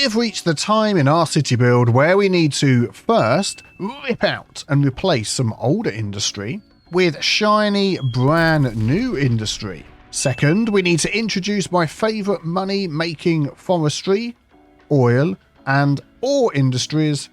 we have reached the time in our city build where we need to first rip out and replace some older industry with shiny brand new industry. Second, we need to introduce my favourite money-making forestry, oil and ore industries.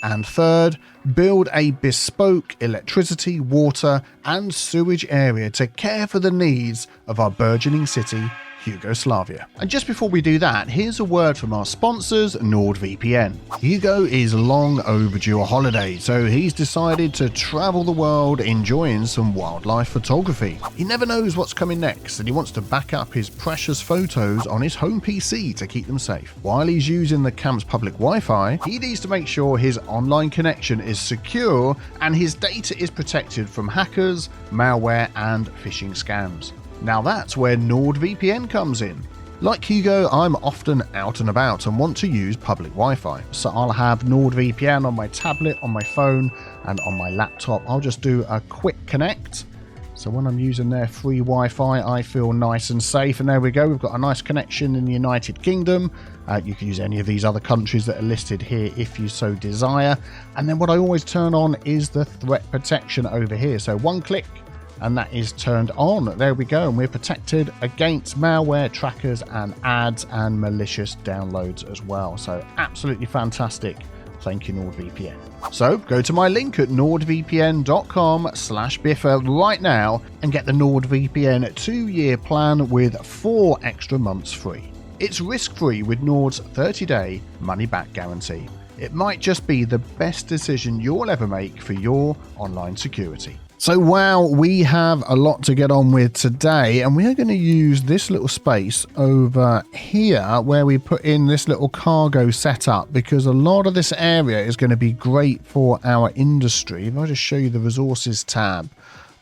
And third, build a bespoke electricity, water and sewage area to care for the needs of our burgeoning city, Yugoslavia. And just before we do that, here's a word from our sponsors, NordVPN. Hugo is long overdue a holiday, so he's decided to travel the world enjoying some wildlife photography. He never knows what's coming next, and he wants to back up his precious photos on his home PC to keep them safe. While he's using the camp's public Wi-Fi, he needs to make sure his online connection is secure and his data is protected from hackers, malware and phishing scams. Now that's where NordVPN comes in. Like Hugo, I'm often out and about and want to use public Wi-Fi. So I'll have NordVPN on my tablet, on my phone and on my laptop. I'll just do a quick connect. So when I'm using their free Wi-Fi, I feel nice and safe. And there we go. We've got a nice connection in the United Kingdom. You can use any of these other countries that are listed here if you so desire. And then what I always turn on is the threat protection over here. So one click, and that is turned on. There we go, and we're protected against malware, trackers and ads and malicious downloads as well. So absolutely fantastic. Thank you, NordVPN. So go to my link at nordvpn.com/Biffa right now and get the NordVPN 2-year plan with 4 extra months free. It's risk-free with Nord's 30-day money-back guarantee. It might just be the best decision you'll ever make for your online security. So wow, we have a lot to get on with today, and we are going to use this little space over here where we put in this little cargo setup, because a lot of this area is going to be great for our industry. If I just show you the resources tab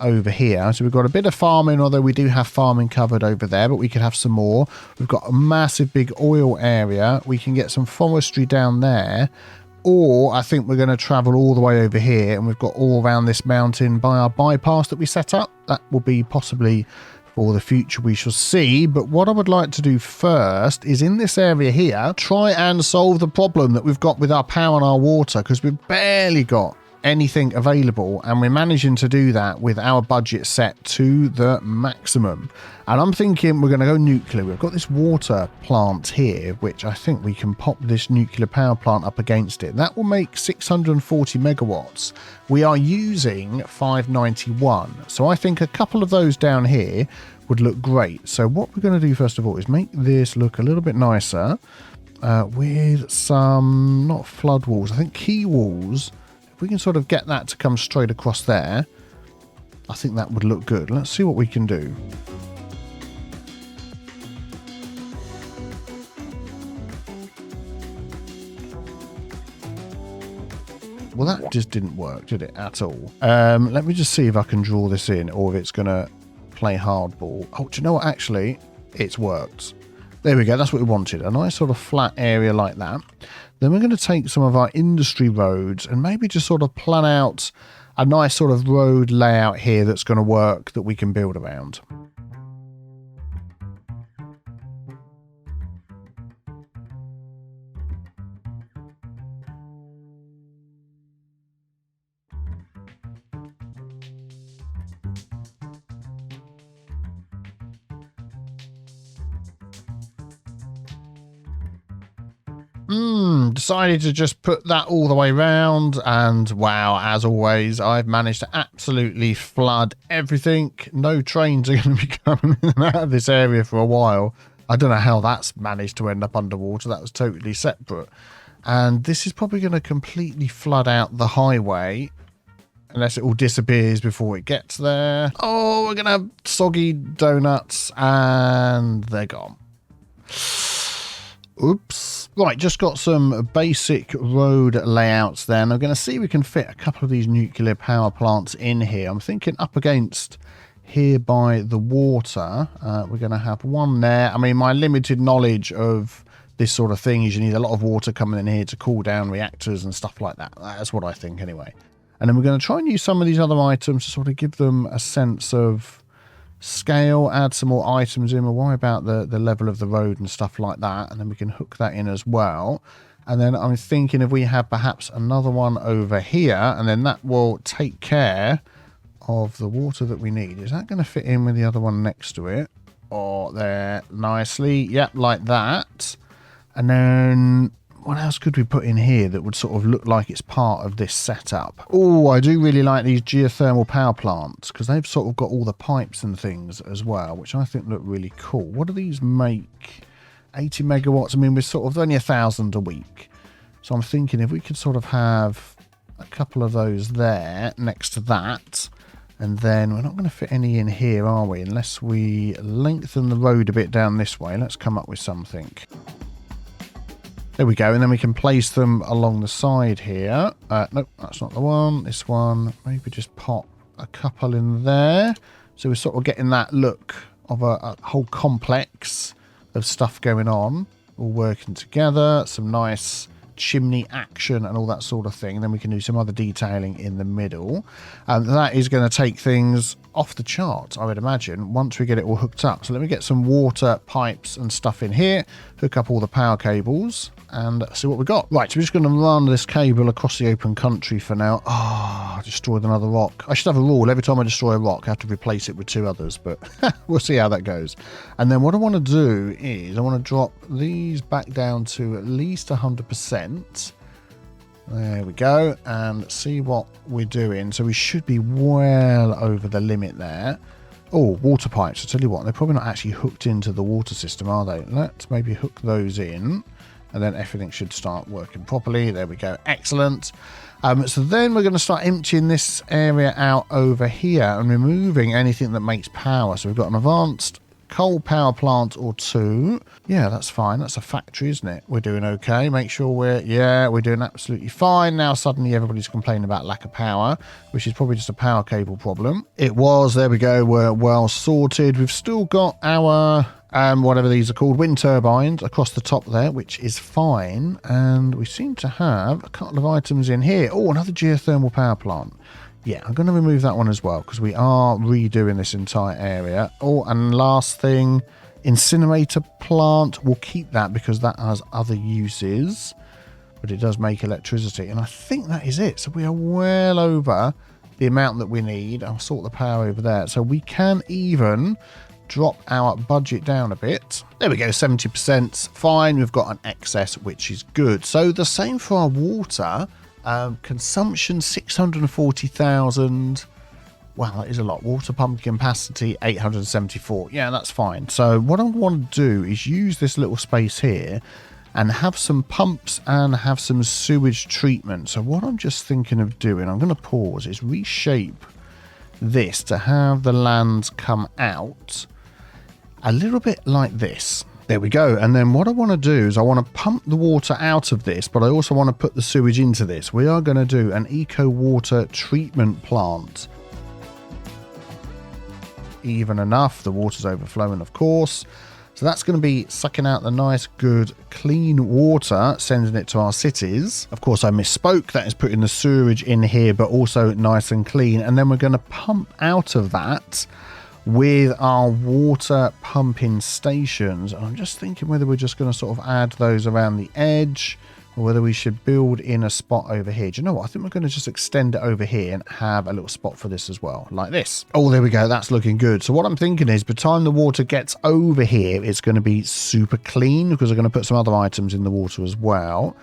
over here. So we've got a bit of farming, although we do have farming covered over there, but we could have some more. We've got a massive big oil area. We can get some forestry down there. Or I think we're going to travel all the way over here, and we've got all around this mountain by our bypass that we set up. That will be possibly for the future, we shall see. But what I would like to do first is in this area here, try and solve the problem that we've got with our power and our water, because we've barely got anything available, and we're managing to do that with our budget set to the maximum. And I'm thinking we're going to go nuclear. We've got this water plant here, which I think we can pop this nuclear power plant up against it. That will make 640 megawatts. We are using 591, so I think a couple of those down here would look great. So what we're going to do first of all is make this look a little bit nicer with some, not flood walls, I think key walls. We can sort of get that to come straight across there. I think that would look good. Let's see what we can do. Well, that just didn't work, did it, at all? Let me just see if I can draw this in, or if it's going to play hardball. Oh, do you know what? Actually, it's worked. There we go. That's what we wanted. A nice sort of flat area like that. Then we're going to take some of our industry roads and maybe just sort of plan out a nice sort of road layout here that's going to work, that we can build around. Decided to just put that all the way around, and wow, as always, I've managed to absolutely flood everything. No trains are going to be coming in and out of this area for a while. I don't know how that's managed to end up underwater. That was totally separate. And this is probably going to completely flood out the highway, unless it all disappears before it gets there. Oh, we're going to have soggy donuts, and they're gone. Oops. Right, just got some basic road layouts then. I'm going to see if we can fit a couple of these nuclear power plants in here. I'm thinking up against here by the water. We're going to have one there. I mean, my limited knowledge of this sort of thing is you need a lot of water coming in here to cool down reactors and stuff like that. That's what I think anyway. And then we're going to try and use some of these other items to sort of give them a sense of scale, add some more items in. We'll worry about the level of the road and stuff like that, and then we can hook that in as well. And then I'm thinking if we have perhaps another one over here, and then that will take care of the water that we need. Is that going to fit in with the other one next to it? Or there, nicely. Yep, like that. And then what else could we put in here that would sort of look like it's part of this setup? Oh, I do really like these geothermal power plants because they've sort of got all the pipes and things as well, which I think look really cool. What do these make? 80 megawatts. I mean, we're sort of only 1,000 a week. So I'm thinking if we could sort of have a couple of those there next to that. And then we're not going to fit any in here, are we? Unless we lengthen the road a bit down this way. Let's come up with something. There we go. And then we can place them along the side here. Nope, that's not the one. This one. Maybe just pop a couple in there. So we're sort of getting that look of a whole complex of stuff going on. All working together. Some nice chimney action and all that sort of thing. And then we can do some other detailing in the middle, and that is going to take things off the charts, I would imagine, once we get it all hooked up. So let me get some water pipes and stuff in here, hook up all the power cables and see what we got. Right, so we're just going to run this cable across the open country for now. Oh, I destroyed another rock. I should have a rule. Every time I destroy a rock, I have to replace it with 2 others, but we'll see how that goes. And then what I want to do is I want to drop these back down to at least 100%. There we go, and see what we're doing. So we should be well over the limit there. Oh, water pipes. I tell you what, they're probably not actually hooked into the water system, are they? Let's maybe hook those in, and then everything should start working properly. There we go. Excellent. So then we're going to start emptying this area out over here and removing anything that makes power. So we've got an advanced coal power plant or 2. Yeah, that's fine. That's a factory, isn't it? We're doing okay. Make sure we're doing absolutely fine. Now suddenly everybody's complaining about lack of power, which is probably just a power cable problem. It was. There we go. We're well sorted. We've still got our whatever these are called, wind turbines across the top there, which is fine. And we seem to have a couple of items in here. Oh, another geothermal power plant. Yeah, I'm going to remove that one as well because we are redoing this entire area. Oh, and last thing, incinerator plant. We'll keep that because that has other uses, but it does make electricity. And I think that is it. So we are well over the amount that we need. I'll sort the power over there. So we can even drop our budget down a bit. There we go, 70%. Fine, we've got an excess, which is good. So the same for our water. Consumption 640,000. Wow, that is a lot. Water pump capacity 874. Yeah, that's fine. So what I want to do is use this little space here and have some pumps and have some sewage treatment. So what I'm just thinking of doing, I'm going to pause, is reshape this to have the lands come out a little bit like this. There we go. And then what I want to do is I want to pump the water out of this, but I also want to put the sewage into this. We are going to do an eco water treatment plant. Even enough. The water's overflowing, of course. So that's going to be sucking out the nice, good, clean water, sending it to our cities. Of course, I misspoke. That is putting the sewage in here, but also nice and clean. And then we're going to pump out of that with our water pumping stations. And I'm just thinking whether we're just going to sort of add those around the edge or whether we should build in a spot over here. Do you know what? I think we're going to just extend it over here and have a little spot for this as well, like this. Oh, there we go. That's looking good. So what I'm thinking is by the time the water gets over here, it's going to be super clean because we're going to put some other items in the water as well.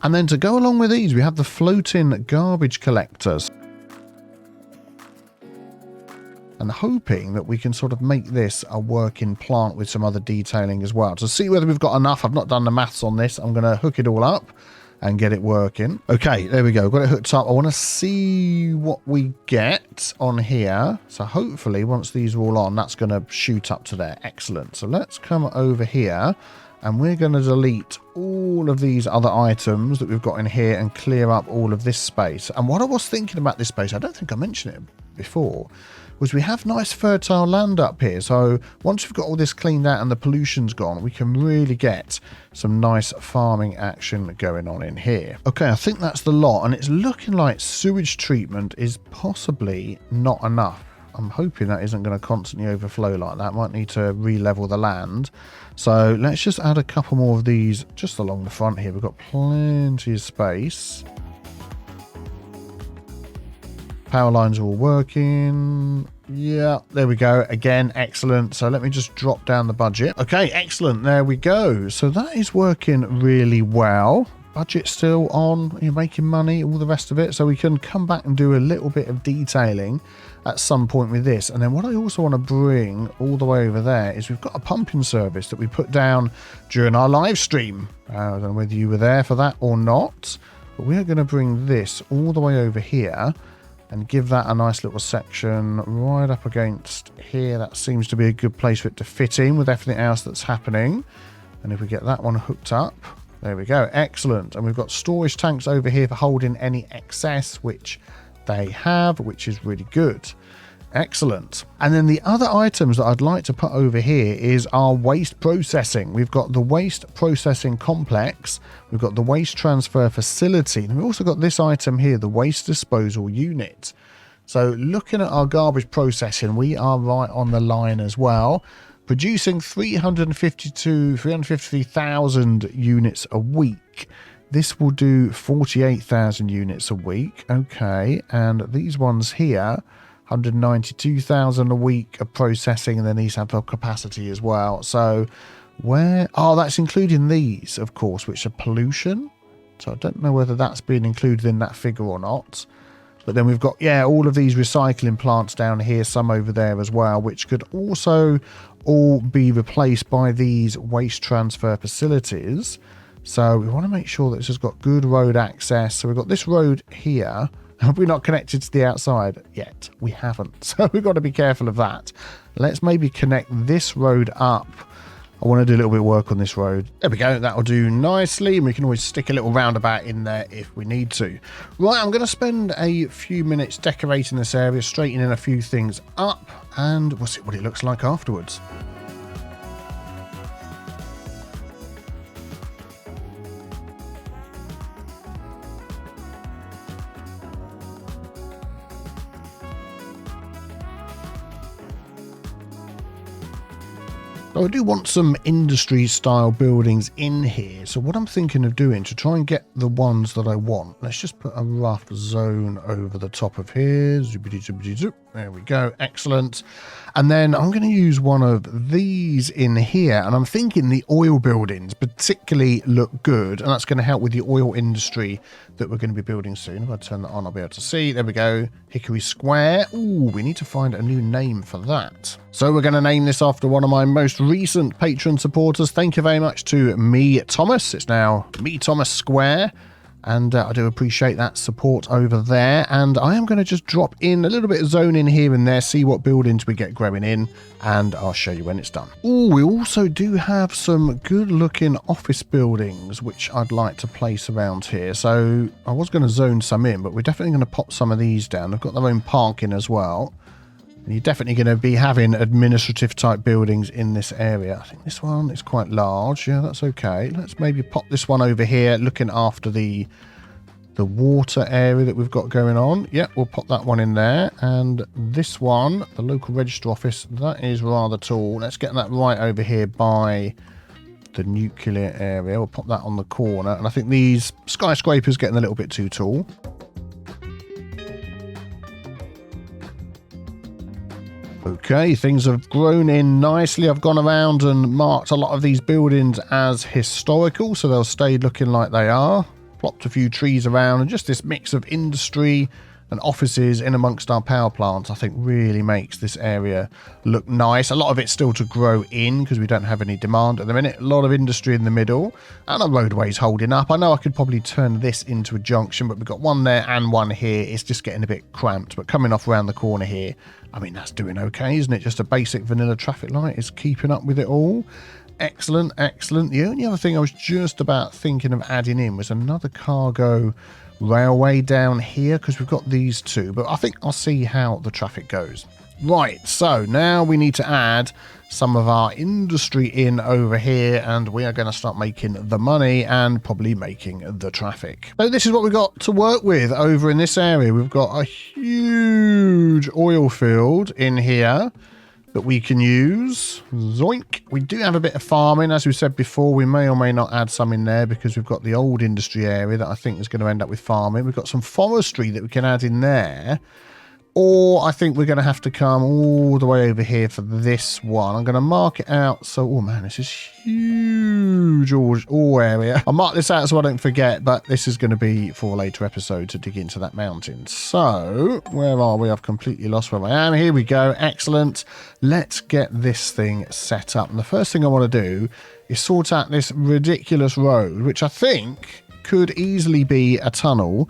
And then to go along with these, we have the floating garbage collectors. And hoping that we can sort of make this a working plant with some other detailing as well. To see whether we've got enough. I've not done the maths on this. I'm going to hook it all up and get it working. Okay, there we go. Got it hooked up. I want to see what we get on here. So hopefully once these are all on, that's going to shoot up to there. Excellent. So let's come over here and we're going to delete all of these other items that we've got in here and clear up all of this space. And what I was thinking about this space, I don't think I mentioned it before, was we have nice fertile land up here. So once we've got all this cleaned out and the pollution's gone, we can really get some nice farming action going on in here. Okay, I think that's the lot, and it's looking like sewage treatment is possibly not enough. I'm hoping that isn't going to constantly overflow like that. Might need to re-level the land. So let's just add a couple more of these just along the front here. We've got plenty of space. Power lines are all working. Yeah, there we go. Again, excellent. So let me just drop down the budget. Okay, excellent. There we go. So that is working really well. Budget still on, you're making money, all the rest of it. So we can come back and do a little bit of detailing at some point with this. And then what I also want to bring all the way over there is we've got a pumping service that we put down during our live stream. I don't know whether you were there for that or not, but we are going to bring this all the way over here and give that a nice little section right up against here. That seems to be a good place for it to fit in with everything else that's happening. And if we get that one hooked up, there we go. Excellent. And we've got storage tanks over here for holding any excess, which they have, which is really good. Excellent. And then the other items that I'd like to put over here is our waste processing. We've got the waste processing complex. We've got the waste transfer facility. And we've also got this item here, the waste disposal unit. So looking at our garbage processing, we are right on the line as well. Producing 353,000 units a week. This will do 48,000 units a week. Okay, and these ones here, 192,000 a week of processing, and then these have a capacity as well. So where... Oh, that's including these, of course, which are pollution. So I don't know whether that's been included in that figure or not. But then we've got, yeah, all of these recycling plants down here, some over there as well, which could also all be replaced by these waste transfer facilities. So we want to make sure that this has got good road access. So we've got this road here. Have we not connected to the outside yet? We haven't. So we've got to be careful of that. Let's maybe connect this road up. I want to do a little bit of work on this road. There we go. That'll do nicely. And we can always stick a little roundabout in there if we need to. Right, I'm going to spend a few minutes decorating this area, straightening a few things up, and we'll see what it looks like afterwards. So I do want some industry style buildings in here. So what I'm thinking of doing to try and get the ones that I want, let's just put a rough zone over the top of here. Zoopity, zoopity, zoop. There we go. Excellent. And then I'm going to use one of these in here. And I'm thinking the oil buildings particularly look good. And that's going to help with the oil industry that we're going to be building soon. If I turn that on, I'll be able to see. There we go. Hickory Square. Ooh, we need to find a new name for that. So we're going to name this after one of my most recent patron supporters. Thank you very much to Me Thomas. It's now Me Thomas Square. And I do appreciate that support over there. And I am going to just drop in a little bit of zoning here and there, see what buildings we get growing in, and I'll show you when it's done. Oh, we also do have some good looking office buildings, which I'd like to place around here. So I was going to zone some in, but we're definitely going to pop some of these down. They've got their own parking as well. And you're definitely going to be having administrative type buildings in this area. I think this one is quite large. Yeah, that's okay. Let's maybe pop this one over here, looking after the water area that we've got going on. Yeah, we'll pop that one in there. And this one, the local register office, that is rather tall. Let's get that right over here by the nuclear area. We'll pop that on the corner. And I think these skyscrapers getting a little bit too tall. Okay, things have grown in nicely. I've gone around and marked a lot of these buildings as historical, so they'll stay looking like they are. Plopped a few trees around, and just this mix of industry and offices in amongst our power plants, I think really makes this area look nice. A lot of it's still to grow in because we don't have any demand at the minute. A lot of industry in the middle and our roadways holding up. I know I could probably turn this into a junction, but we've got one there and one here. It's just getting a bit cramped, but coming off around the corner here, I mean, that's doing okay, isn't it? Just a basic vanilla traffic light is keeping up with it all. Excellent, excellent. The only other thing I was just about thinking of adding in was another cargo railway down here, because we've got these two, but I think I'll see how the traffic goes. Right, so now we need to add some of our industry in over here, and we are going to start making the money and probably making the traffic. So this is what we've got to work with over in this area. We've got a huge oil field in here that we can use. Zoink. We do have a bit of farming, as we said before. We may or may not add some in there because we've got the old industry area that I think is going to end up with farming. We've got some forestry that we can add in there. Or I think we're going to have to come all the way over here for this one. I'm going to mark it out. So, oh man, this is huge all area. I'll mark this out so I don't forget, but this is going to be for a later episode to dig into that mountain. So, where are we? I've completely lost where I am. Here we go. Excellent. Let's get this thing set up. And the first thing I want to do is sort out this ridiculous road, which I think could easily be a tunnel.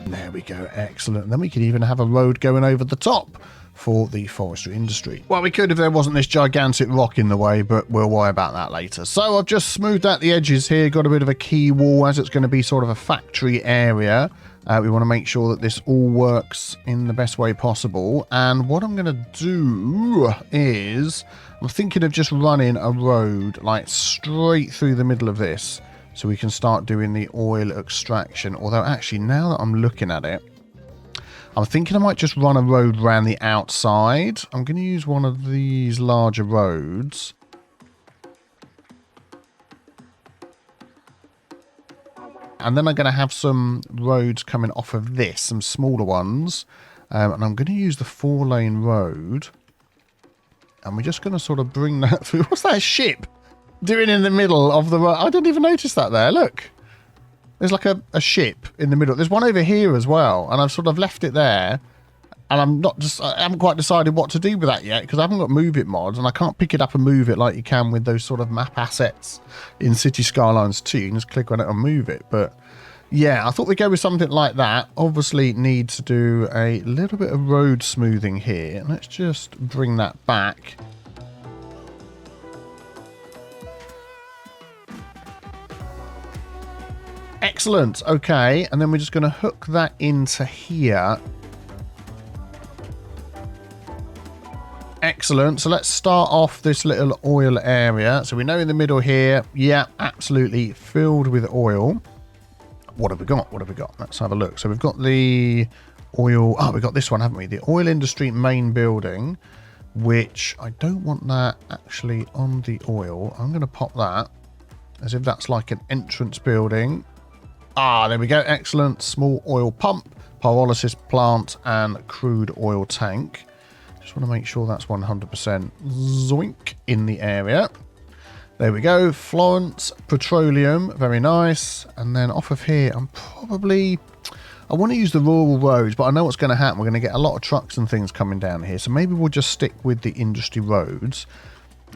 There we go. Excellent. And then we could even have a road going over the top for the forestry industry. Well, we could if there wasn't this gigantic rock in the way, but we'll worry about that later. So I've just smoothed out the edges here, got a bit of a key wall as it's going to be sort of a factory area. We want to make sure that this all works in the best way possible. And what I'm going to do is I'm thinking of just running a road like straight through the middle of this, so we can start doing the oil extraction. Although actually, now that I'm looking at it, I'm thinking I might just run a road around the outside. I'm going to use one of these larger roads. And then I'm going to have some roads coming off of this, some smaller ones. And I'm going to use the 4-lane road. And we're just going to sort of bring that through. What's that ship doing in the middle of the road? I didn't even notice that there. Look, there's like a ship in the middle. There's one over here as well, and I've sort of left it there, and I haven't quite decided what to do with that yet because I haven't got move it mods, and I can't pick it up and move it like you can with those sort of map assets in City Skylines 2. You can just click on it and move it. But yeah, I thought we'd go with something like that. Obviously need to do a little bit of road smoothing here. Let's just bring that back. Excellent. Okay, and then we're just going to hook that into here. Excellent. So let's start off this little oil area. So we know in the middle here, yeah, absolutely filled with oil. What have we got? What have we got? Let's have a look. So we've got the oil. Oh, we've got this one, haven't we? The oil industry main building, which I don't want that actually on the oil. I'm going to pop that as if that's like an entrance building. Ah, there we go. Excellent. Small oil pump, pyrolysis plant, and crude oil tank. Just want to make sure that's 100% zoink in the area. There we go. Florence Petroleum. Very nice. And then off of here, I want to use the rural roads, but I know what's going to happen. We're going to get a lot of trucks and things coming down here. So maybe we'll just stick with the industry roads,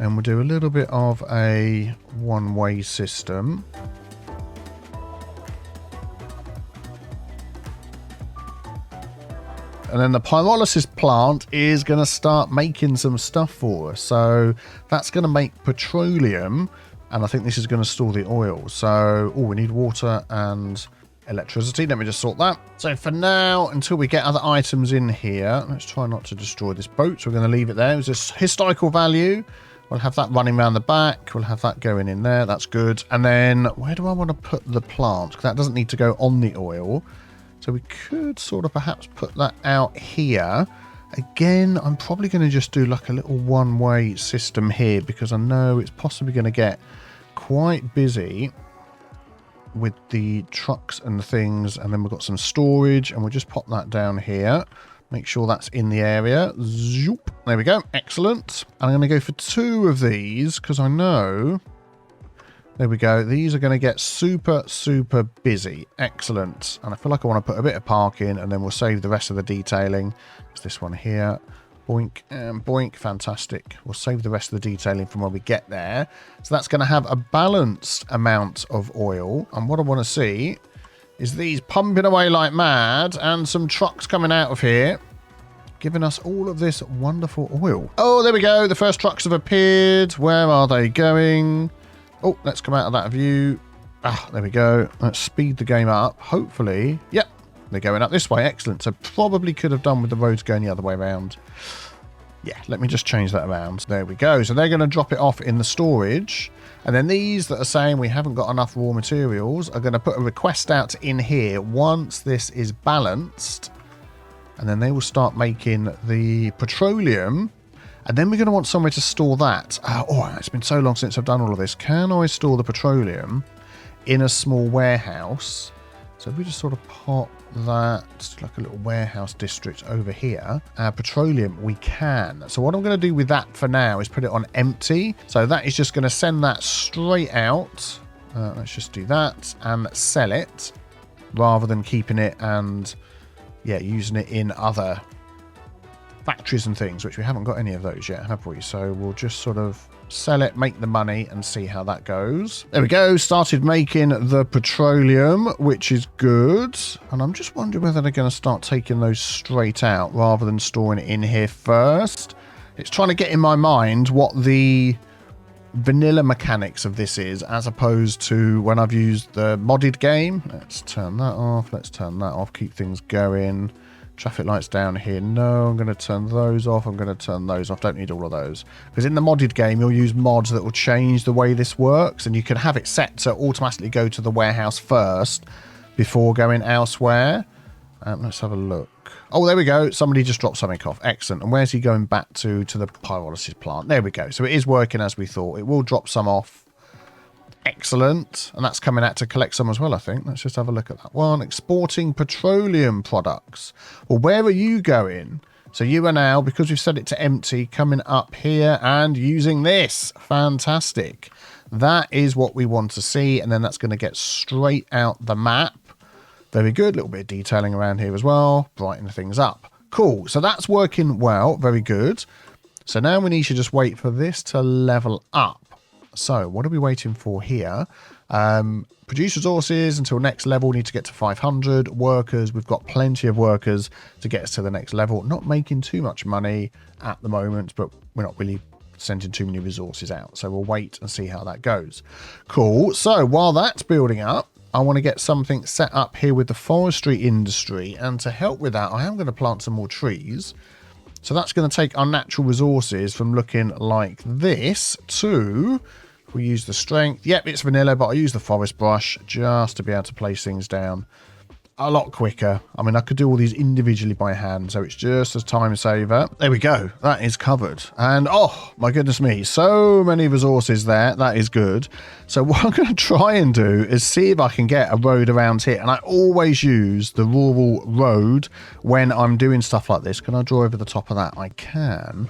and we'll do a little bit of a one-way system. And then the pyrolysis plant is going to start making some stuff for us. So that's going to make petroleum. And I think this is going to store the oil. So, we need water and electricity. Let me just sort that. So for now, until we get other items in here, let's try not to destroy this boat. So we're going to leave it there. It's just historical value. We'll have that running around the back. We'll have that going in there. That's good. And then where do I want to put the plant? Because that doesn't need to go on the oil. So we could sort of perhaps put that out here. Again, I'm probably going to just do like a little one-way system here because I know it's possibly going to get quite busy with the trucks and things. And then we've got some storage, and we'll just pop that down here. Make sure that's in the area. Zoop. There we go. Excellent. And I'm going to go for 2 of these because I know... There we go. These are going to get super, super busy. Excellent. And I feel like I want to put a bit of parking, and then we'll save the rest of the detailing. It's this one here. Boink and boink. Fantastic. We'll save the rest of the detailing from when we get there. So that's going to have a balanced amount of oil. And what I want to see is these pumping away like mad and some trucks coming out of here, giving us all of this wonderful oil. Oh, there we go. The first trucks have appeared. Where are they going? Oh, let's come out of that view. Ah, there we go. Let's speed the game up. Hopefully. Yep. They're going up this way. Excellent. So probably could have done with the roads going the other way around. Yeah, let me just change that around. There we go. So they're going to drop it off in the storage. And then these that are saying we haven't got enough raw materials are going to put a request out in here once this is balanced. And then they will start making the petroleum. And then we're going to want somewhere to store that. Oh, it's been so long since I've done all of this. Can I store the petroleum in a small warehouse? So if we just sort of pop that like a little warehouse district over here, petroleum, we can. So what I'm going to do with that for now is put it on empty. So that is just going to send that straight out. Let's just do that and sell it rather than keeping it and using it in other factories and things, which we haven't got any of those yet, have we? So we'll just sort of sell it, make the money, and see how that goes. There we go. Started making the petroleum, which is good. And I'm just wondering whether they're going to start taking those straight out rather than storing it in here first. It's trying to get in my mind what the vanilla mechanics of this is, as opposed to when I've used the modded game. Let's turn that off. Let's turn that off. Keep things going. Traffic lights down here. No, I'm going to turn those off. I'm going to turn those off. Don't need all of those. Because in the modded game, you'll use mods that will change the way this works. And you can have it set to automatically go to the warehouse first before going elsewhere. Let's have a look. Oh, there we go. Somebody just dropped something off. Excellent. And where's he going back to? To the pyrolysis plant. There we go. So it is working as we thought. It will drop some off. Excellent. And that's coming out to collect some as well, I think. Let's just have a look at that one. Exporting petroleum products. Well, where are you going? So you are now, because we've set it to empty, coming up here and using this. Fantastic. That is what we want to see. And then that's going to get straight out the map. Very good. A little bit of detailing around here as well. Brighten things up. Cool. So that's working well. Very good. So now we need to just wait for this to level up. So what are we waiting for here? Produce resources until next level. Need to get to 500 workers. We've got plenty of workers to get us to the next level. Not making too much money at the moment, but we're not really sending too many resources out. So we'll wait and see how that goes. Cool. So while that's building up, I want to get something set up here with the forestry industry. And to help with that, I am going to plant some more trees. So that's going to take our natural resources from looking like this to... We use the strength. Yep, it's vanilla, but I use the forest brush just to be able to place things down a lot quicker. I mean, I could do all these individually by hand, so it's just a time saver. There we go. That is covered. And oh, my goodness me, so many resources there. That is good. So what I'm going to try and do is see if I can get a road around here. And I always use the rural road when I'm doing stuff like this. Can I draw over the top of that? I can.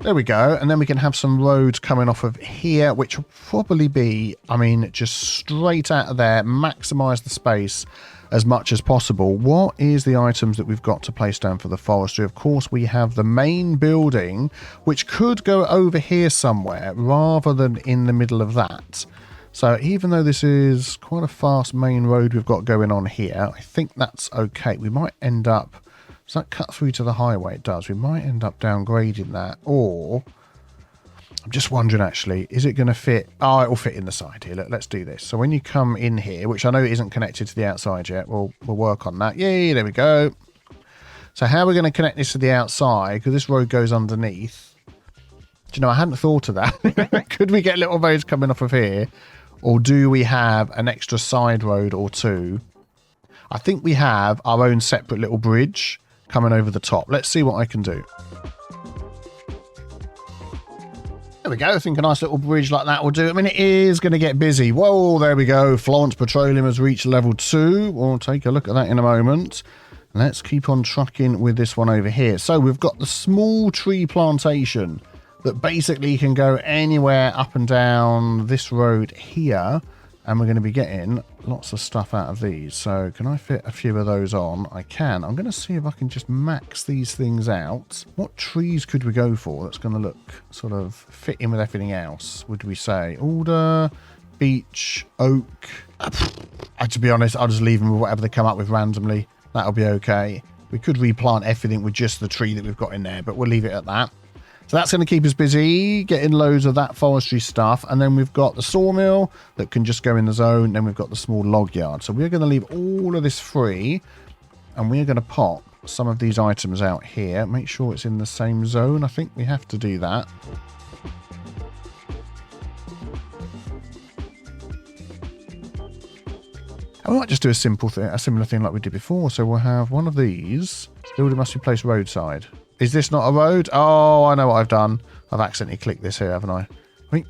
There we go. And then we can have some roads coming off of here, which will probably be, I mean, just straight out of there, maximize the space as much as possible. What is the items that we've got to place down for the forestry? Of course, we have the main building, which could go over here somewhere rather than in the middle of that. So even though this is quite a fast main road we've got going on here, I think that's okay. We might end up... Does that cut through to the highway? It does. We might end up downgrading that. Or, I'm just wondering actually, is it going to fit? Oh, it will fit in the side here. Let's do this. So when you come in here, which I know isn't connected to the outside yet, we'll work on that. Yay, there we go. So how are we going to connect this to the outside? Because this road goes underneath. Do you know, I hadn't thought of that. Could we get little roads coming off of here? Or do we have an extra side road or two? I think we have our own separate little bridge coming over the top. Let's see what I can do. There we go. I think a nice little bridge like that will do. I mean, it is going to get busy. Whoa, there we go. Florence Petroleum has reached level 2. We'll take a look at that in a moment. Let's keep on trucking with this one over here. So we've got the small tree plantation that basically can go anywhere up and down this road here. And we're going to be getting lots of stuff out of these. So can I fit a few of those on? I can. I'm going to see if I can just max these things out. What trees could we go for that's going to look sort of fit in with everything else, would we say? Alder, beech, oak. To be honest, I'll just leave them with whatever they come up with randomly. That'll be okay. We could replant everything with just the tree that we've got in there, but we'll leave it at that. So that's going to keep us busy, getting loads of that forestry stuff. And then we've got the sawmill that can just go in the zone. Then we've got the small log yard. So we're going to leave all of this free. And we're going to pop some of these items out here. Make sure it's in the same zone. I think we have to do that. And we might just do a similar thing like we did before. So we'll have one of these. Building must be placed roadside. Is this not a road? Oh, I know what I've done. I've accidentally clicked this here, haven't I? Wait,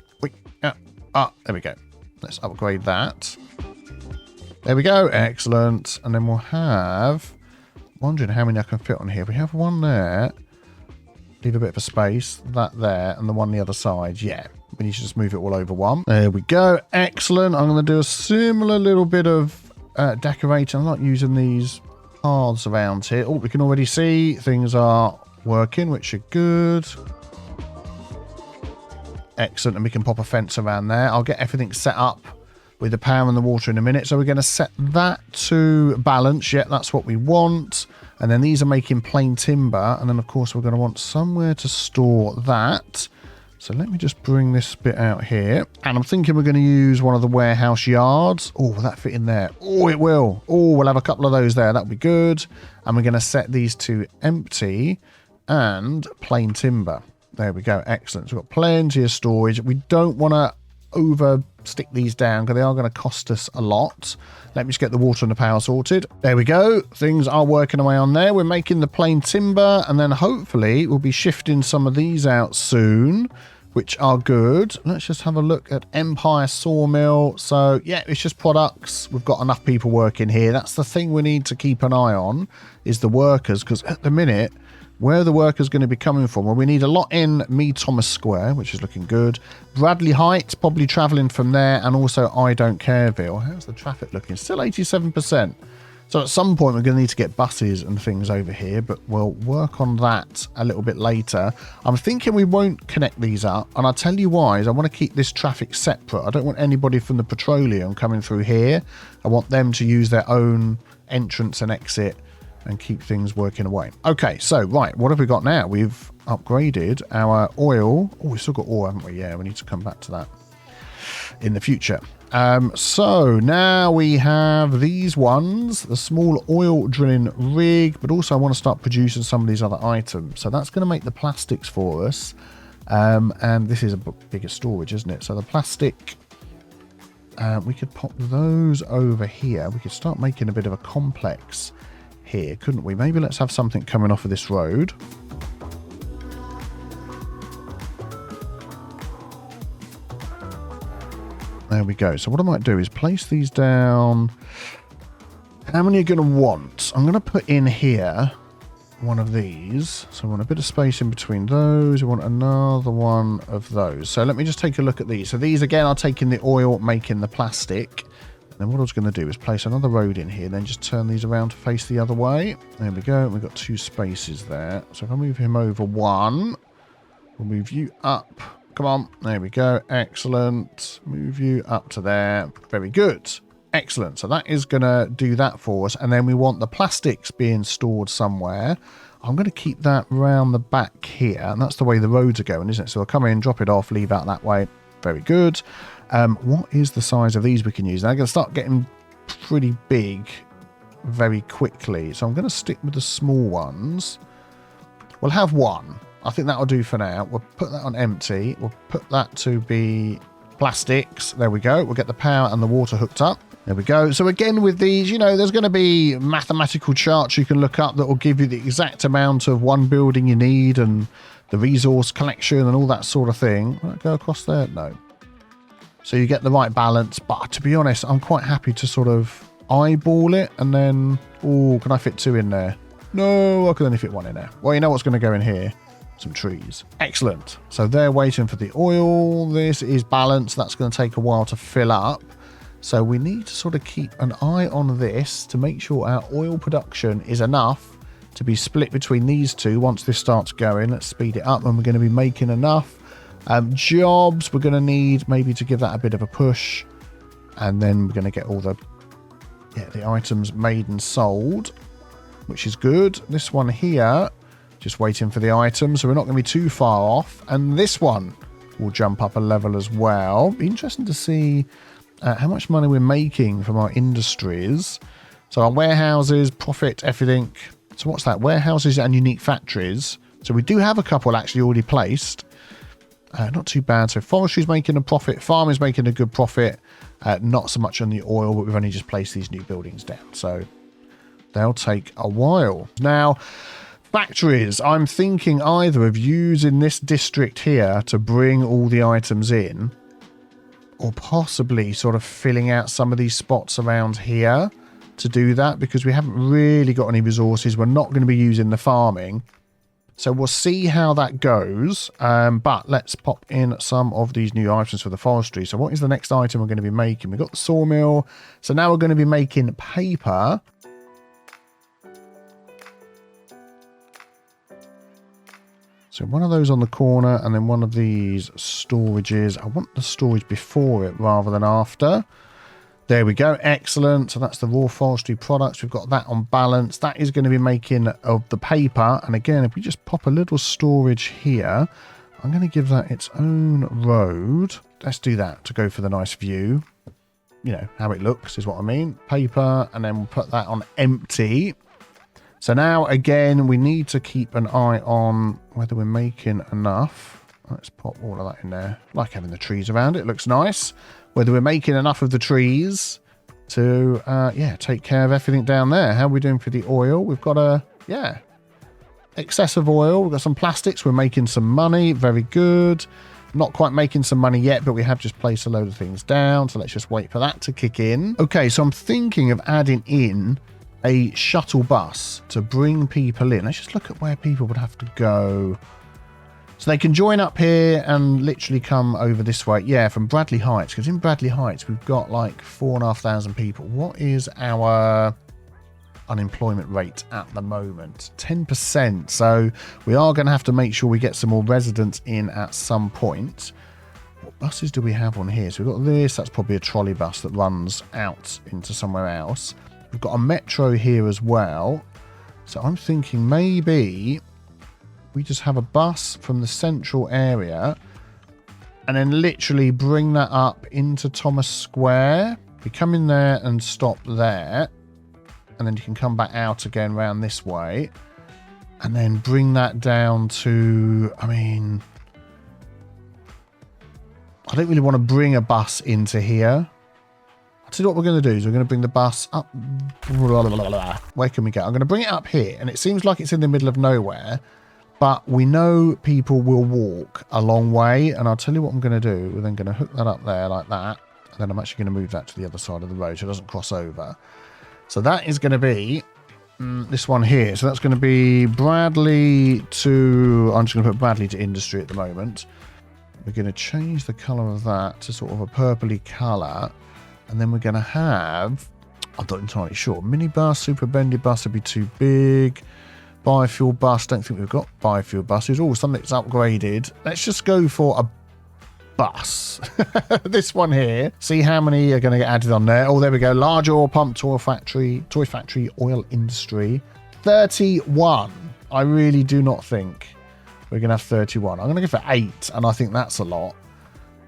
there we go. Let's upgrade that. There we go. Excellent. And then we'll have... Wondering how many I can fit on here. We have one there. Leave a bit of a space. That there. And the one on the other side. Yeah. We need to just move it all over one. There we go. Excellent. I'm going to do a similar little bit of decorating. I'm not using these paths around here. Oh, we can already see things are working, which are good. Excellent. And we can pop a fence around there. I'll get everything set up with the power and the water in a minute. So we're going to set that to balance. Yeah, that's what we want. And then these are making plain timber. And then, of course, we're going to want somewhere to store that. So let me just bring this bit out here. And I'm thinking we're going to use one of the warehouse yards. Oh, will that fit in there? Oh, it will. Oh, we'll have a couple of those there. That'll be good. And we're going to set these to empty and plain timber. There we go. Excellent. So we've got plenty of storage. We don't want to over stick these down because they are going to cost us a lot. Let me just get the water and the power sorted. There we go. Things are working away on there. We're making the plain timber, and then hopefully we'll be shifting some of these out soon, which are good. Let's just have a look at Empire Sawmill. So yeah, it's just products. We've got enough people working here. That's the thing we need to keep an eye on, is the workers, because at the minute, where are the workers going to be coming from? Well, we need a lot in Thomas Square, which is looking good. Bradley Heights, probably travelling from there, and also I Don't Careville. How's the traffic looking? Still 87%. So at some point, we're going to need to get buses and things over here, but we'll work on that a little bit later. I'm thinking we won't connect these up, and I'll tell you why, is I want to keep this traffic separate. I don't want anybody from the petroleum coming through here. I want them to use their own entrance and exit and keep things working away. Okay, so, right, what have we got now? We've upgraded our oil. Oh, we've still got oil, haven't we? Yeah, we need to come back to that in the future. So, now we have these ones, the small oil drilling rig, but also I want to start producing some of these other items. So, that's going to make the plastics for us. And this is a bigger storage, isn't it? So, the plastic... we could pop those over here. We could start making a bit of a complex here, couldn't we? Maybe let's have something coming off of this road. There we go. So what I might do is place these down. How many are going to want? I'm going to put in here one of these. So I want a bit of space in between those. I want another one of those. So let me just take a look at these. So these, again, are taking the oil, making the plastic. Then what I was going to do is place another road in here, then just turn these around to face the other way. There we go. We've got two spaces there. So if I move him over one, we'll move you up. Come on. There we go. Excellent. Move you up to there. Very good. Excellent. So that is going to do that for us. And then we want the plastics being stored somewhere. I'm going to keep that round the back here. And that's the way the roads are going, isn't it? So I'll come in, drop it off, leave out that way. Very good. What is the size of these we can use? Now, I'm going to start getting pretty big very quickly. So I'm going to stick with the small ones. We'll have one. I think that'll do for now. We'll put that on empty. We'll put that to be plastics. There we go. We'll get the power and the water hooked up. There we go. So again, with these, you know, there's going to be mathematical charts you can look up that will give you the exact amount of one building you need and the resource collection and all that sort of thing. Will that go across there? No. So you get the right balance. But to be honest, I'm quite happy to sort of eyeball it and then... Oh, can I fit two in there? No, I can only fit one in there. Well, you know what's going to go in here? Some trees. Excellent. So they're waiting for the oil. This is balanced. That's going to take a while to fill up. So we need to sort of keep an eye on this to make sure our oil production is enough to be split between these two once this starts going. Let's speed it up, and we're going to be making enough jobs. We're going to need maybe to give that a bit of a push, and then we're going to get all the items made and sold, which is good. This one here, Just waiting for the items, so we're not going to be too far off. And this one will jump up a level as well. Be interesting to see how much money we're making from our industries. So our warehouses, profit, everything. So what's that? Warehouses and unique factories. So we do have a couple actually already placed. Not too bad. So forestry's making a profit. Farming's making a good profit. Not so much on the oil, but we've only just placed these new buildings down. So they'll take a while. Now, factories. I'm thinking either of using this district here to bring all the items in, or possibly sort of filling out some of these spots around here to do that, because we haven't really got any resources. We're not going to be using the farming. So we'll see how that goes. But let's pop in some of these new items for the forestry. So what is the next item we're going to be making? We've got the sawmill. So now we're going to be making paper. So one of those on the corner and then one of these storages. I want the storage before it rather than after. There we go. Excellent. So that's the raw forestry products. We've got that on balance. That is going to be making of the paper. And again, if we just pop a little storage here, I'm going to give that its own road. Let's do that to go for the nice view. You know, how it looks is what I mean. Paper, and then we'll put that on empty. So now, again, we need to keep an eye on whether we're making enough. Let's pop all of that in there. Like having the trees around it. Looks nice. Whether we're making enough of the trees to, take care of everything down there. How are we doing for the oil? We've got excess of oil. We've got some plastics. We're making some money. Very good. Not quite making some money yet, but we have just placed a load of things down. So let's just wait for that to kick in. Okay, so I'm thinking of adding in a shuttle bus to bring people in. Let's just look at where people would have to go. So they can join up here and literally come over this way. Yeah, from Bradley Heights. Because in Bradley Heights, we've got like 4,500 people. What is our unemployment rate at the moment? 10%. So we are going to have to make sure we get some more residents in at some point. What buses do we have on here? So we've got this. That's probably a trolley bus that runs out into somewhere else. We've got a metro here as well. So I'm thinking maybe we just have a bus from the central area and then literally bring that up into Thomas Square. We come in there and stop there. And then you can come back out again around this way. And then bring that down to, I mean, I don't really want to bring a bus into here. I'll tell you what we're going to do is we're going to bring the bus up. Where can we go? I'm going to bring it up here. And it seems like it's in the middle of nowhere. But we know people will walk a long way. And I'll tell you what I'm going to do. We're then going to hook that up there like that. And then I'm actually going to move that to the other side of the road so it doesn't cross over. So that is going to be this one here. So that's going to be Bradley to... I'm just going to put Bradley to industry at the moment. We're going to change the colour of that to sort of a purpley colour. And then we're going to have... I'm not entirely sure. Minibus, super bendy bus would be too big. Biofuel bus. Don't think we've got biofuel buses. Oh, something that's upgraded. Let's just go for a bus. This one here. See how many are going to get added on there. Oh, there we go. Large oil pump, toy factory, oil industry. 31. I really do not think we're going to have 31. I'm going to go for 8, and I think that's a lot.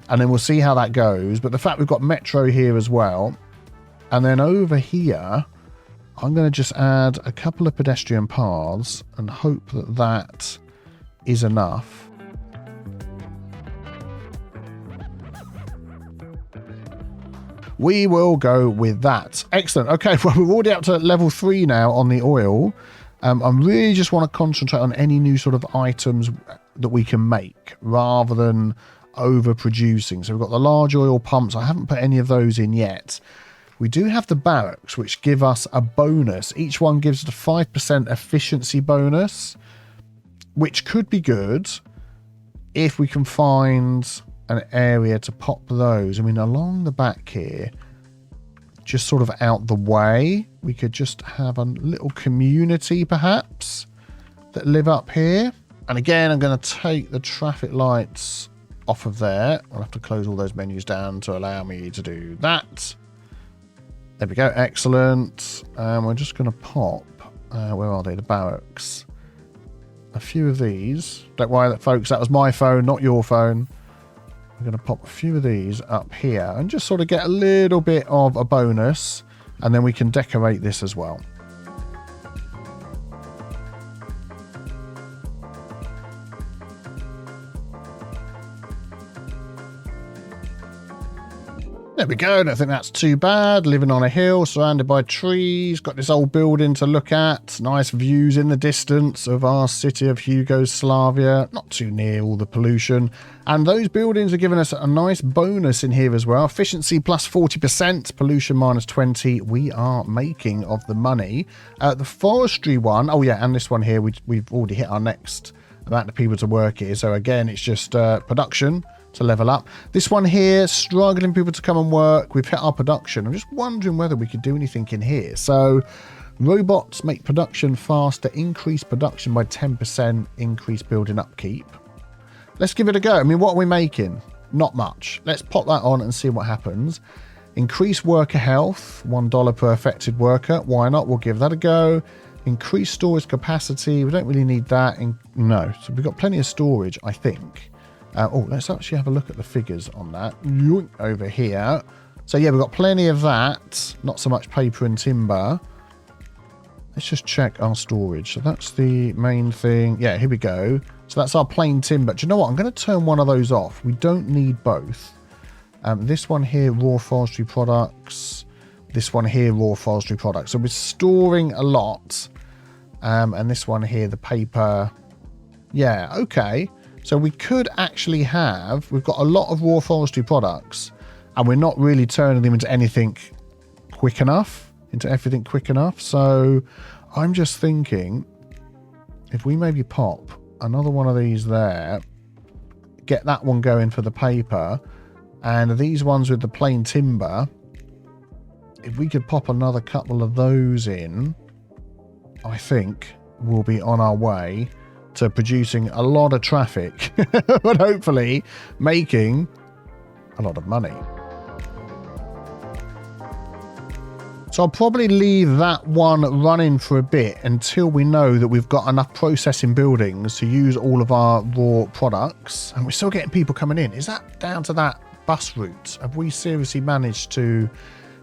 And then we'll see how that goes. But the fact we've got metro here as well. And then over here, I'm going to just add a couple of pedestrian paths and hope that that is enough. We will go with that. Excellent. Okay, well, we're already up to level 3 now on the oil. I really just want to concentrate on any new sort of items that we can make rather than overproducing. So we've got the large oil pumps. I haven't put any of those in yet. We do have the barracks, which give us a bonus. Each one gives us a 5% efficiency bonus, which could be good if we can find an area to pop those. I mean, along the back here, just sort of out the way, we could just have a little community perhaps that live up here. And again, I'm going to take the traffic lights off of there. I'll have to close all those menus down to allow me to do that. There we go. Excellent. We're just going to pop, where are they? The barracks. a few of these. Don't worry, folks, that was my phone, not your phone. We're going to pop a few of these up here and just sort of get a little bit of a bonus. And then we can decorate this as well. There we go. I don't think that's too bad. Living on a hill, surrounded by trees. Got this old building to look at. Nice views in the distance of our city of Yugoslavia. Not too near all the pollution. And those buildings are giving us a nice bonus in here as well. Efficiency plus 40%, pollution minus 20. We are making of the money. The forestry one, oh yeah, and this one here, we've already hit our next amount of people to work here. So again, it's just production to level up. This one here, struggling people to come and work. We've hit our production. I'm just wondering whether we could do anything in here. So robots make production faster, increase production by 10%, increase building upkeep. Let's give it a go. I mean, what are we making? Not much. Let's pop that on and see what happens. Increase worker health, $1 per affected worker. Why not? We'll give that a go. Increase storage capacity. We don't really need that. No. So we've got plenty of storage, I think. Let's actually have a look at the figures on that. Over here. So yeah, we've got plenty of that. Not so much paper and timber. Let's just check our storage. So that's the main thing. Yeah, here we go. So that's our plain timber. Do you know what? I'm going to turn one of those off. We don't need both. This one here, raw forestry products. This one here, raw forestry products. So we're storing a lot. And this one here, the paper. Yeah, okay. So we could actually have, we've got a lot of raw forestry products and we're not really turning them into anything quick enough, everything quick enough. So I'm just thinking if we maybe pop another one of these there, get that one going for the paper and these ones with the plain timber, if we could pop another couple of those in, I think we'll be on our way to producing a lot of traffic, but hopefully making a lot of money. So I'll probably leave that one running for a bit until we know that we've got enough processing buildings to use all of our raw products. And we're still getting people coming in. Is that down to that bus route? Have we seriously managed to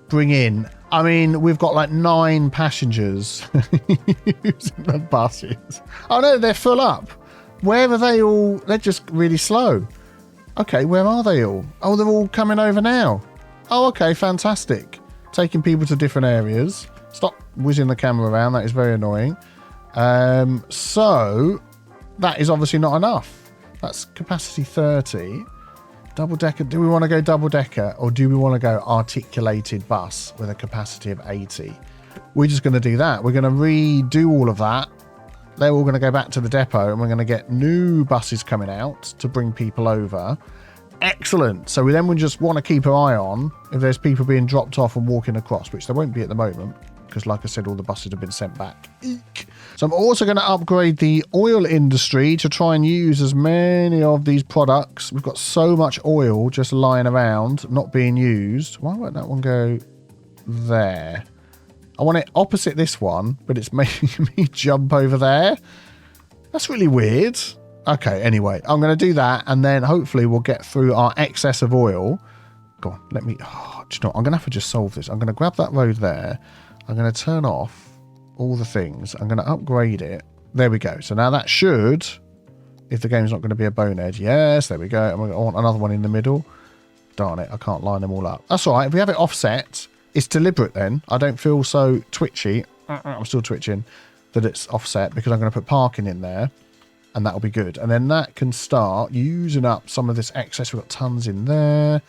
bring in, I mean, we've got like 9 passengers using the buses. Oh no, they're full up. Where are they all? They're just really slow. Okay, where are they all? Oh, they're all coming over now. Oh, okay, fantastic. Taking people to different areas. Stop whizzing the camera around. That is very annoying. So that is obviously not enough. That's capacity 30. Double decker, do we want to go double decker or do we want to go articulated bus with a capacity of 80? We're just going to do that. We're going to redo all of that. They're all going to go back to the depot and we're going to get new buses coming out to bring people over. Excellent. So we just want to keep an eye on if there's people being dropped off and walking across, which there won't be at the moment because like I said, all the buses have been sent back. Eek. So I'm also going to upgrade the oil industry to try and use as many of these products. We've got so much oil just lying around, not being used. Why won't that one go there? I want it opposite this one, but it's making me jump over there. That's really weird. Okay, anyway, I'm going to do that and then hopefully we'll get through our excess of oil. Go on, let me... Oh, do you know what? I'm going to have to just solve this. I'm going to grab that road there. I'm going to turn off all the things. I'm going to upgrade it. There we go. So now that should, if the game's not going to be a bonehead. Yes, there we go. I want another one in the middle. Darn it, I can't line them all up. That's all right. If we have it offset, it's deliberate then. I don't feel so twitchy. I'm still twitching that it's offset because I'm going to put parking in there and that'll be good. And then that can start using up some of this excess. We've got tons in there.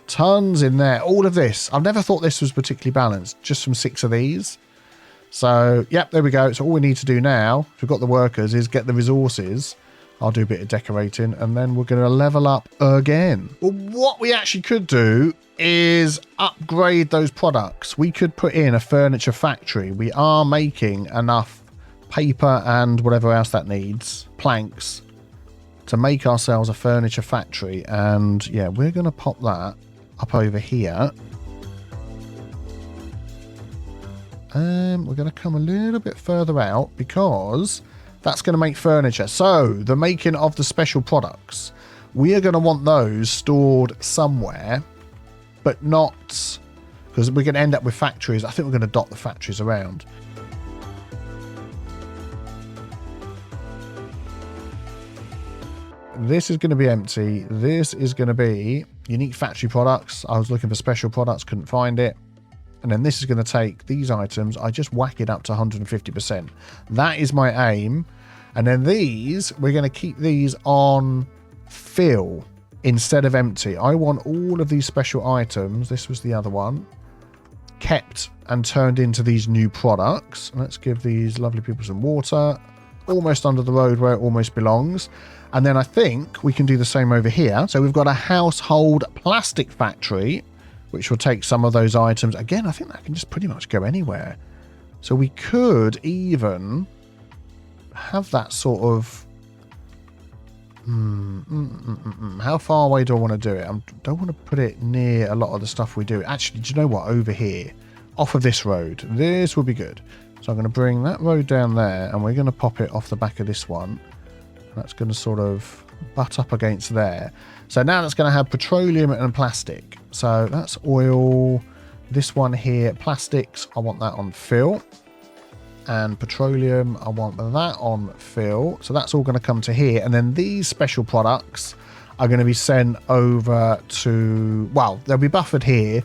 Tons in there. All of this. I've never thought this was particularly balanced. Just from 6 of these. So, yep, there we go. So all we need to do now, if we've got the workers, is get the resources. I'll do a bit of decorating and then we're going to level up again. Well, what we actually could do is upgrade those products. We could put in a furniture factory. We are making enough paper and whatever else that needs, planks, to make ourselves a furniture factory. And yeah, we're going to pop that up over here. We're going to come a little bit further out because That's going to make furniture. So the making of the special products, we are going to want those stored somewhere, but not, because we're going to end up with factories. I think we're going to dot the factories around. This is going to be empty. This is going to be unique factory products. I was looking for special products, couldn't find it. And then this is going to take these items. I just whack it up to 150%. That is my aim. And then these, we're going to keep these on fill instead of empty. I want all of these special items. This was the other one. Kept and turned into these new products. Let's give these lovely people some water. Almost under the road where it almost belongs. And then I think we can do the same over here. So we've got a household plastic factory, which will take some of those items. Again, I think that can just pretty much go anywhere. So we could even have that sort of... How far away do I want to do it? I don't want to put it near a lot of the stuff we do. Actually, do you know what? Over here, off of this road. This will be good. So I'm going to bring that road down there, and we're going to pop it off the back of this one. That's going to sort of butt up against there. So now that's going to have petroleum and plastic. So that's oil. This one here, plastics, I want that on fill. And petroleum, I want that on fill. So that's all going to come to here. And then these special products are going to be sent over to, well, they'll be buffered here,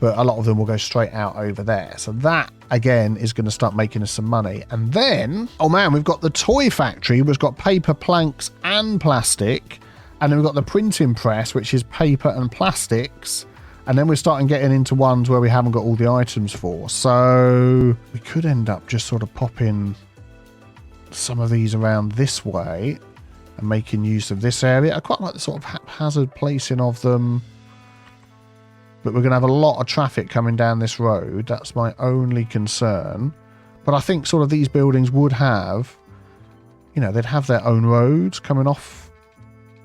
but a lot of them will go straight out over there. So that, again, is going to start making us some money. And then, oh man, we've got the toy factory, which has got paper, planks, and plastic. And then we've got the printing press, which is paper and plastics. And then we're starting getting into ones where we haven't got all the items for. So we could end up just sort of popping some of these around this way and making use of this area. I quite like the sort of haphazard placing of them. But we're going to have a lot of traffic coming down this road. That's my only concern. But I think sort of these buildings would have, you know, they'd have their own roads coming off.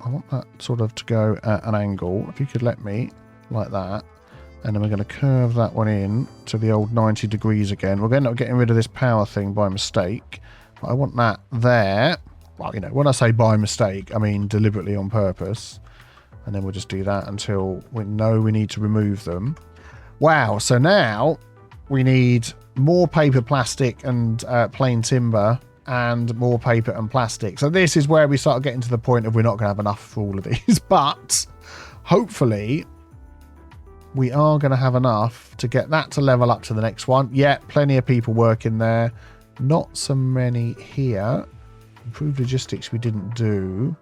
I want that sort of to go at an angle. If you could let me, like that. And then we're going to curve that one in to the old 90 degrees again. We're going to end up getting rid of this power thing by mistake. But I want that there. Well, you know, when I say by mistake, I mean deliberately on purpose. And then we'll just do that until we know we need to remove them. Wow, so now we need more paper, plastic, and plain timber, and more paper and plastic. So this is where we start getting to the point of we're not going to have enough for all of these. But hopefully we are going to have enough to get that to level up to the next one. Yeah, plenty of people working there. Not so many here. Improved logistics we didn't do.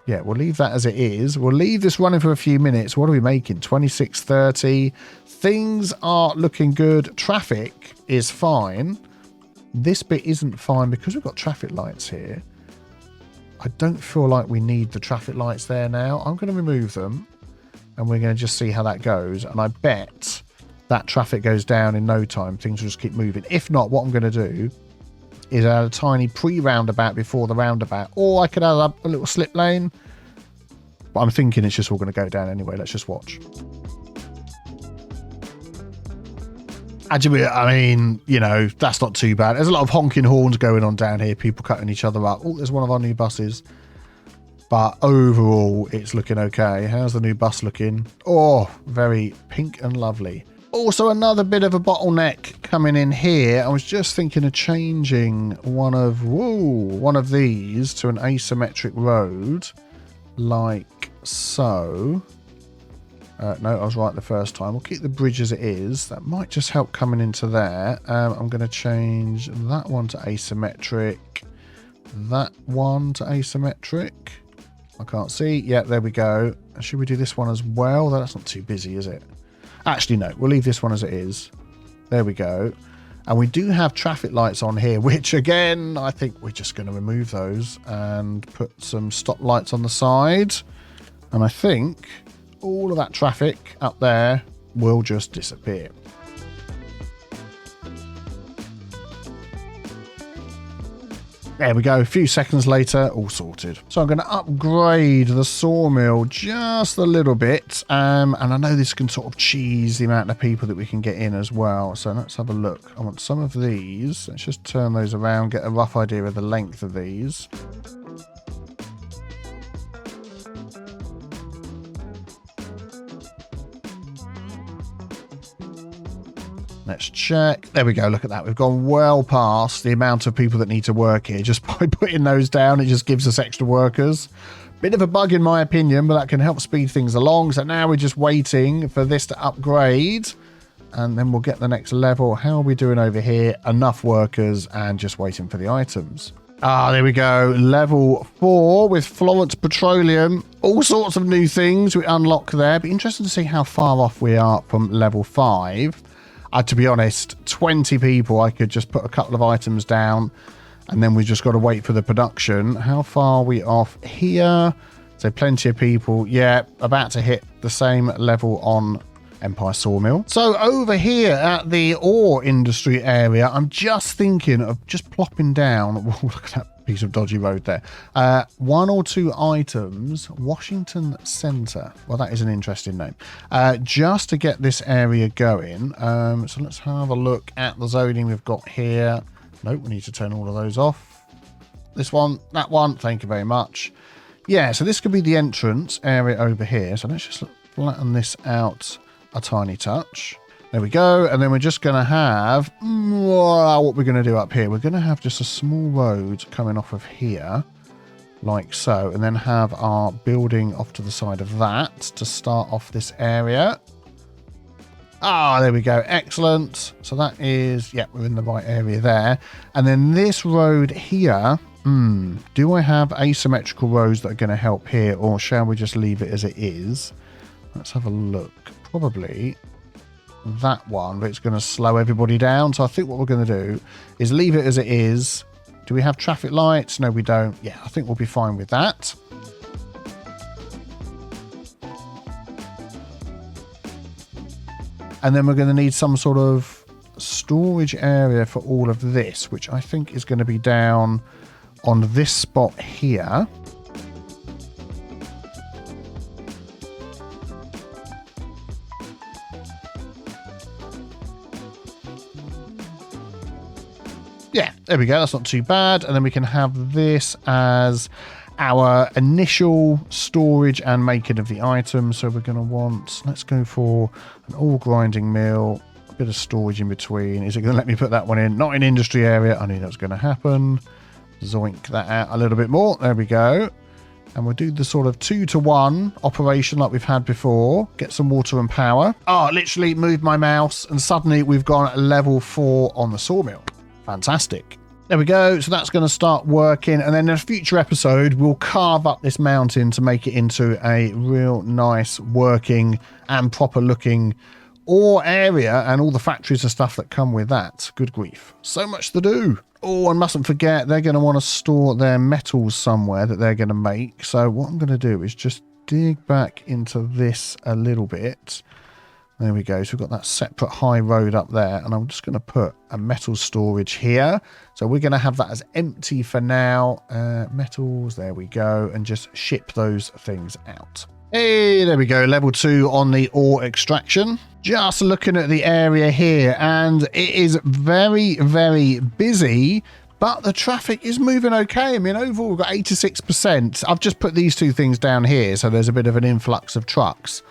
Yeah, we'll leave that as it is. We'll leave this running for a few minutes. What are we making? 26.30. Things are looking good. Traffic is fine. This bit isn't fine because we've got traffic lights here. I don't feel like we need the traffic lights there now. I'm going to remove them and we're going to just see how that goes. And I bet that traffic goes down in no time. Things will just keep moving. If not, what I'm going to do is add a tiny pre-roundabout before the roundabout, or I could add up a little slip lane, but I'm thinking it's just all going to go down anyway. Let's just watch. Actually, I mean, you know, that's not too bad. There's a lot of honking horns going on down here, people cutting each other up. Oh, there's one of our new buses, but overall it's looking okay. How's the new bus looking? Oh, very pink and lovely. Also, another bit of a bottleneck coming in here. I was just thinking of changing one of these to an asymmetric road, like so. No, I was right the first time. We'll keep the bridge as it is. That might just help coming into there. I'm going to change that one to asymmetric. That one to asymmetric. I can't see. Yeah, there we go. Should we do this one as well? That's not too busy, is it? Actually, no, we'll leave this one as it is. There we go. And we do have traffic lights on here, which again, I think we're just going to remove those and put some stop lights on the side. And I think all of that traffic up there will just disappear. There we go. A few seconds later, all sorted. So I'm going to upgrade the sawmill just a little bit. And I know this can sort of cheese the amount of people that we can get in as well. So let's have a look. I want some of these. Let's just turn those around, get a rough idea of the length of these. Let's check. There we go. Look at that. We've gone well past the amount of people that need to work here. Just by putting those down, it just gives us extra workers. Bit of a bug in my opinion, but that can help speed things along. So now we're just waiting for this to upgrade and then we'll get the next level. How are we doing over here? Enough workers and just waiting for the items. Ah, there we go. Level 4 with Florence Petroleum. All sorts of new things we unlock there. Be interesting to see how far off we are from level 5. To be honest, 20 people, I could just put a couple of items down and then we just got to wait for the production. How far are we off here? So plenty of people. Yeah, about to hit the same level on Empire Sawmill. So over here at the ore industry area, I'm just thinking of just plopping down. Whoa, look at that piece of dodgy road there. 1 or 2 items. Washington Center. Well, that is an interesting name. Just to get this area going. So let's have a look at the zoning we've got here. Nope, we need to turn all of those off. This one, that one. Thank you very much. Yeah, so this could be the entrance area over here. So let's just flatten this out a tiny touch. There we go. And then we're just going to have what we're going to do up here. We're going to have just a small road coming off of here like so, and then have our building off to the side of that to start off this area. Ah, there we go. Excellent. So that is, yeah, we're in the right area there. And then this road here, do I have asymmetrical roads that are going to help here, or shall we just leave it as it is? Let's have a look. Probably that one, but it's going to slow everybody down. So I think what we're going to do is leave it as it is. Do we have traffic lights? No, we don't. Yeah, I think we'll be fine with that. And then we're going to need some sort of storage area for all of this, which I think is going to be down on this spot here. Yeah, there we go. That's not too bad. And then we can have this as our initial storage and making of the item. So we're going to want, let's go for an ore grinding mill, a bit of storage in between. Is it going to let me put that one in? Not in industry area. I knew that was going to happen. Zoink that out a little bit more. There we go. And we'll do the sort of 2-to-1 operation like we've had before. Get some water and power. Oh, literally moved my mouse and suddenly we've gone at level 4 on the sawmill. Fantastic. There we go. So that's going to start working. And then in a future episode, we'll carve up this mountain to make it into a real nice working and proper looking ore area and all the factories and stuff that come with that. Good grief. So much to do. Oh, and mustn't forget, they're going to want to store their metals somewhere that they're going to make. So what I'm going to do is just dig back into this a little bit. There we go. So we've got that separate high road up there, and I'm just going to put a metal storage here. So we're going to have that as empty for now. Metals, there we go, and just ship those things out. Hey, there we go. Level 2 on the ore extraction. Just looking at the area here, and it is very, very busy, but the traffic is moving okay. I mean, overall, we've got 86%. I've just put these 2 things down here, so there's a bit of an influx of trucks.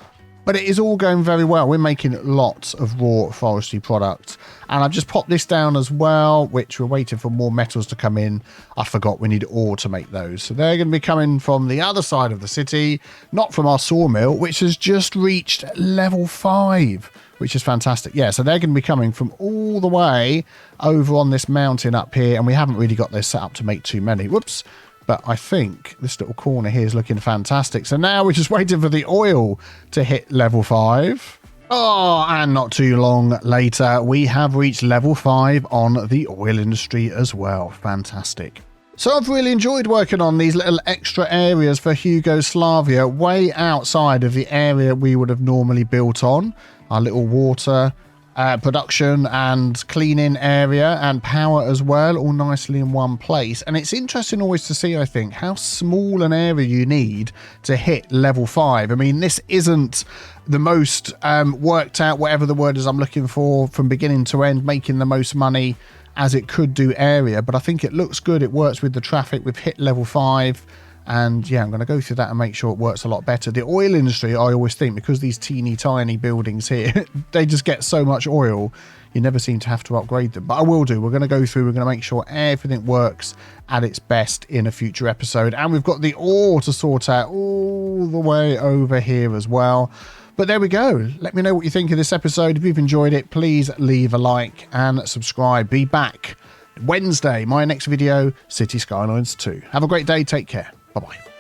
But it is all going very well. We're making lots of raw forestry products. And I've just popped this down as well, which we're waiting for more metals to come in. I forgot we need ore to make those. So they're going to be coming from the other side of the city, not from our sawmill, which has just reached level 5, which is fantastic. Yeah, so they're going to be coming from all the way over on this mountain up here. And we haven't really got this set up to make too many. Whoops. But I think this little corner here is looking fantastic. So now we're just waiting for the oil to hit level 5. Oh, and not too long later, we have reached level 5 on the oil industry as well. Fantastic. So I've really enjoyed working on these little extra areas for Yugoslavia, way outside of the area we would have normally built on. Our little water production and cleaning area and power as well, all nicely in one place. And it's interesting always to see, I think, how small an area you need to hit level 5. I mean, this isn't the most worked out, whatever the word is I'm looking for, from beginning to end, making the most money as it could do area, but I think it looks good. It works with the traffic. We've hit level 5. And yeah, I'm going to go through that and make sure it works a lot better. The oil industry, I always think, because these teeny tiny buildings here, they just get so much oil, you never seem to have to upgrade them. But I will do. We're going to go through. We're going to make sure everything works at its best in a future episode. And we've got the ore to sort out all the way over here as well. But there we go. Let me know what you think of this episode. If you've enjoyed it, please leave a like and subscribe. Be back Wednesday, my next video, City Skylines 2. Have a great day. Take care. Bye-bye.